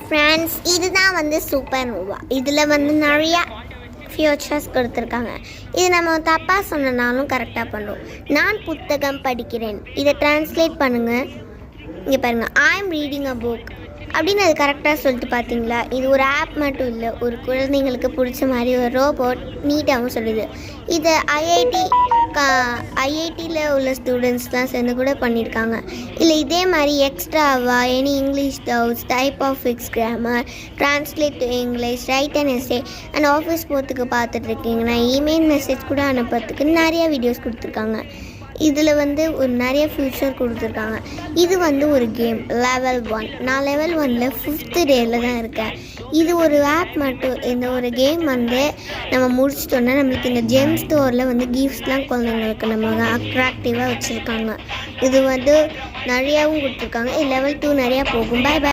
Friends, இதுதான் வந்து super Noah. இதில் வந்து நிறையா ஃபியூச்சர்ஸ் கொடுத்துருக்காங்க. இது நம்ம தப்பாக சொன்னனாலும் கரெக்டாக பண்ணுறோம். நான் புத்தகம் படிக்கிறேன், இதை ட்ரான்ஸ்லேட் பண்ணுங்கள். இங்கே பாருங்கள், I am reading a book அப்படின்னு அது கரெக்டாக சொல்லிட்டு பார்த்தீங்களா? இது ஒரு ஆப் மட்டும் இல்லை, ஒரு குழந்தைங்களுக்கு பிடிச்ச மாதிரி ஒரு ரோபோட் நீட்டாகவும் சொல்லுது. இதை ஐஐடியில் உள்ள ஸ்டூடெண்ட்ஸ் தான் சேர்ந்து கூட பண்ணியிருக்காங்க. இல்லை இதே மாதிரி எக்ஸ்ட்ராவாக any English doubts, type of fix grammar, translate to English, write and essay and office போகிறதுக்கு பார்த்துட்ருக்கீங்கன்னா இமெயில் மெசேஜ் கூட அனுப்புறதுக்கு நிறையா வீடியோஸ் கொடுத்துருக்காங்க. இதில் வந்து ஒரு நிறைய ஃபியூச்சர் கொடுத்துருக்காங்க. இது வந்து ஒரு கேம் லெவல் 1. நான் லெவல் 1ல் 5th டேயில் தான் இருக்கேன். இது ஒரு ஆப் மட்டும். இந்த ஒரு கேம் வந்து நம்ம முடிச்சிட்டோன்னா நம்மளுக்கு இந்த ஜெம் ஸ்டோரில் வந்து கிஃப்ட்ஸ்லாம் குழந்தைங்களுக்கு நம்ம அட்ராக்டிவாக வச்சுருக்காங்க. இது வந்து நிறையாவும் கொடுத்துருக்காங்க. லெவல் 2 நிறையா போகும். Bye by.